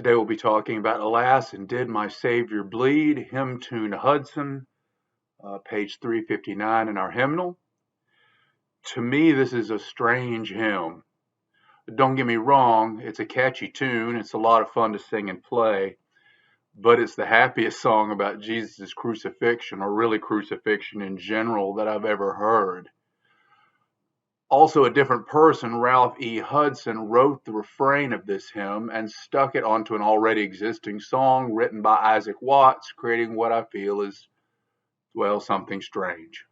Today we'll be talking about Alas and Did My Savior Bleed, hymn tune Hudson, page 359 in our hymnal. To me, this is a strange hymn. Don't get me wrong, it's a catchy tune, it's a lot of fun to sing and play, but it's the happiest song about Jesus' crucifixion, or really crucifixion in general, that I've ever heard. Also, a different person, Ralph E. Hudson, wrote the refrain of this hymn and stuck it onto an already existing song written by Isaac Watts, creating what I feel is, well, something strange.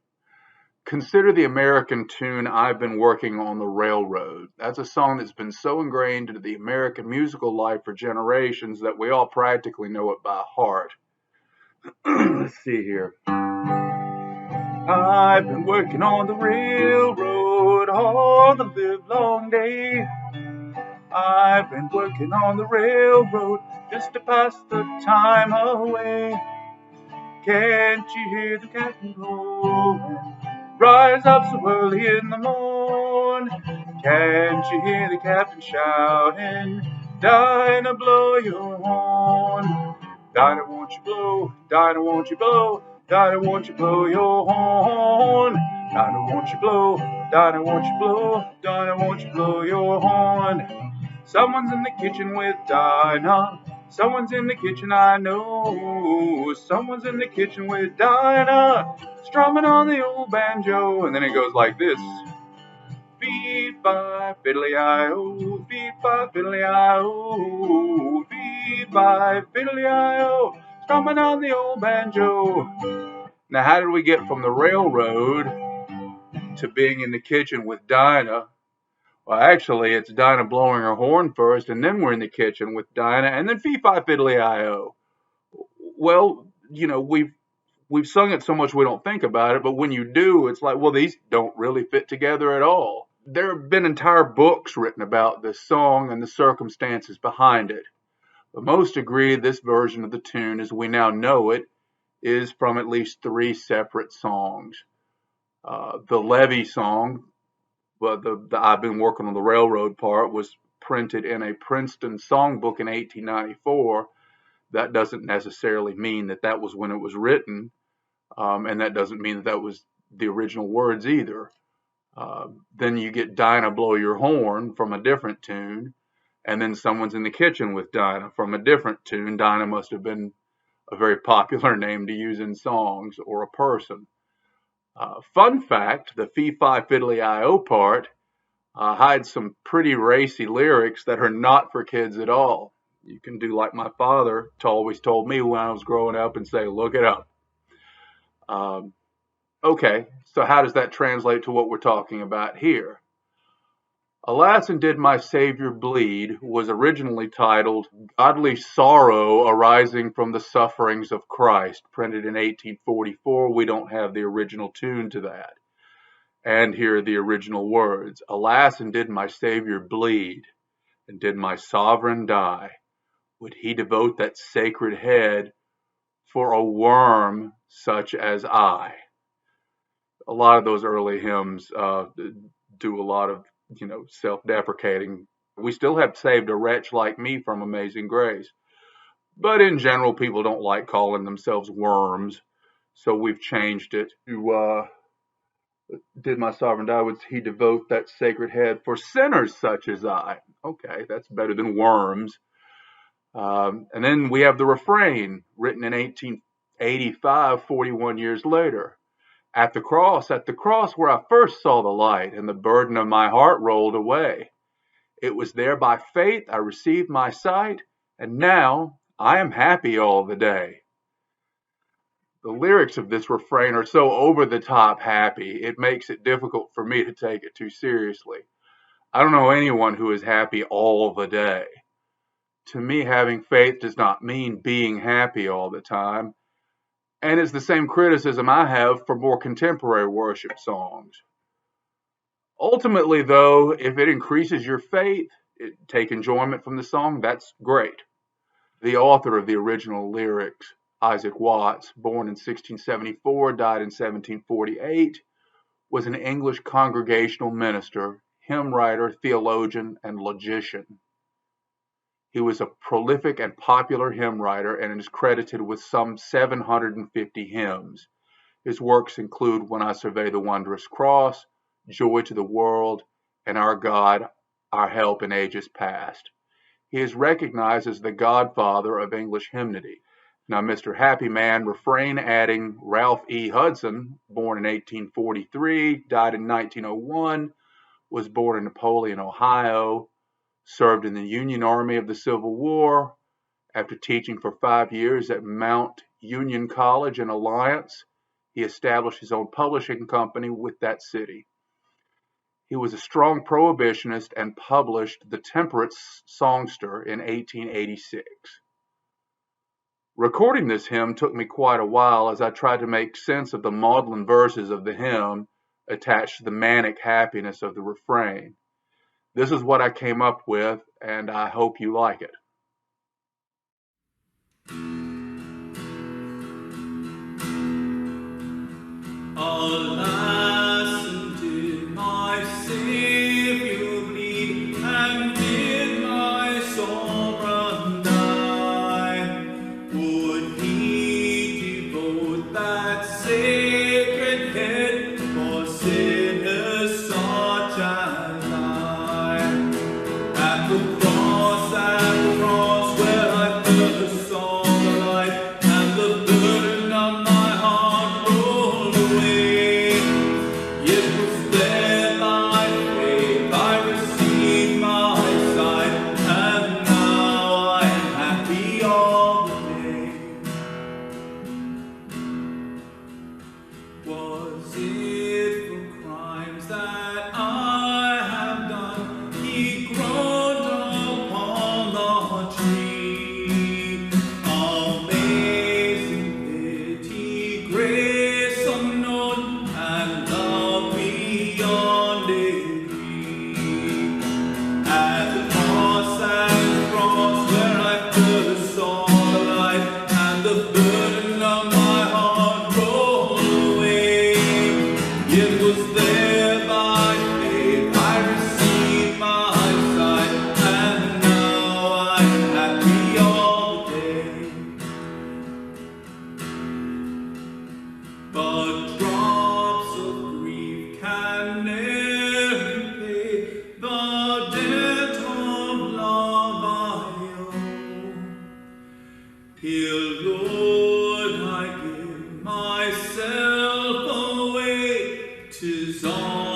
Consider the American tune I've Been Working on the Railroad. That's a song that's been so ingrained into the American musical life for generations that we all practically know it by heart. Let's see here. I've been working on the railroad all the livelong day. I've been working on the railroad just to pass the time away. Can't you hear the captain blowing? Rise up so early in the morn. Can't you hear the captain shouting? Dinah, blow your horn. Dinah, won't you blow? Dinah, won't you blow? Dinah, won't you blow your horn? Dinah, won't you blow? Dinah, won't you blow? Dinah, won't you blow your horn? Someone's in the kitchen with Dinah. Someone's in the kitchen, I know. Someone's in the kitchen with Dinah, strumming on the old banjo. And then it goes like this. Fee-fi, fiddly-I-o, fee-fi, fiddly-I-o, fee-fi, fiddly-I-o, strumming on the old banjo. Now, how did we get from the railroad to being in the kitchen with Dinah? Well, actually, it's Dinah blowing her horn first, and then we're in the kitchen with Dinah, and then fee-fi, fiddly-I-o. Well, we've sung it so much we don't think about it, but when you do, it's like, well, these don't really fit together at all. There have been entire books written about this song and the circumstances behind it. But most agree this version of the tune, as we now know it, is from at least three separate songs. The Levee song, well, the I've Been Working on the Railroad part, was printed in a Princeton songbook in 1894. That doesn't necessarily mean that that was when it was written, and that doesn't mean that that was the original words either. Then you get Dinah, Blow Your Horn from a different tune, and then Someone's in the Kitchen with Dinah from a different tune. Dinah must have been a very popular name to use in songs, or a person. Fun fact, the Fee-Fi Fiddly-I-O part hides some pretty racy lyrics that are not for kids at all. You can do like my father always told me when I was growing up and say, look it up. Okay, so how does that translate to what we're talking about here? Alas and Did My Savior Bleed was originally titled Godly Sorrow Arising from the Sufferings of Christ, printed in 1844. We don't have the original tune to that. And here are the original words. Alas and did my Savior bleed, and did my sovereign die? Would he devote that sacred head for a worm such as I? A lot of those early hymns do a lot of, self-deprecating. We still have Saved a Wretch Like Me from Amazing Grace. But in general, people don't like calling themselves worms. So we've changed it to, did my sovereign die? Would he devote that sacred head for sinners such as I? Okay, that's better than worms. And then we have the refrain, written in 1885, 41 years later. At the cross where I first saw the light, and the burden of my heart rolled away. It was there by faith I received my sight, and now I am happy all the day. The lyrics of this refrain are so over the top happy, it makes it difficult for me to take it too seriously. I don't know anyone who is happy all the day. To me, having faith does not mean being happy all the time. And it's the same criticism I have for more contemporary worship songs. Ultimately, though, if it increases your faith, take enjoyment from the song, that's great. The author of the original lyrics, Isaac Watts, born in 1674, died in 1748, was an English congregational minister, hymn writer, theologian, and logician. He was a prolific and popular hymn writer and is credited with some 750 hymns. His works include When I Survey the Wondrous Cross, Joy to the World, and Our God, Our Help in Ages Past. He is recognized as the godfather of English hymnody. Now, Mr. Happy Man, refrain adding Ralph E. Hudson, born in 1843, died in 1901, was born in Napoleon, Ohio, served in the Union Army of the Civil War. After teaching for 5 years at Mount Union College in Alliance, he established his own publishing company with that city. He was a strong prohibitionist and published The Temperate Songster in 1886. Recording this hymn took me quite a while as I tried to make sense of the maudlin verses of the hymn attached to the manic happiness of the refrain. This is what I came up with, and I hope you like it. Alas, did my Savior bleed, and did my sovereign die? Would he devote that sacred head for sinners such as I? At the cross where I first saw the light, and the burden of my heart rolled away. It was there by faith I received my sight, and now I am happy all the day. Was it for crimes that I have done He groaned upon the tree? Amazing pity, grace unknown, and love beyond degree. At the cross where I first saw the light, and the burden of my heart rolled away. It was there by faith I received my sight, and now I am happy all the day. But drops of grief can never repay the debt of love I owe. Here, Lord, I give myself away, 'tis all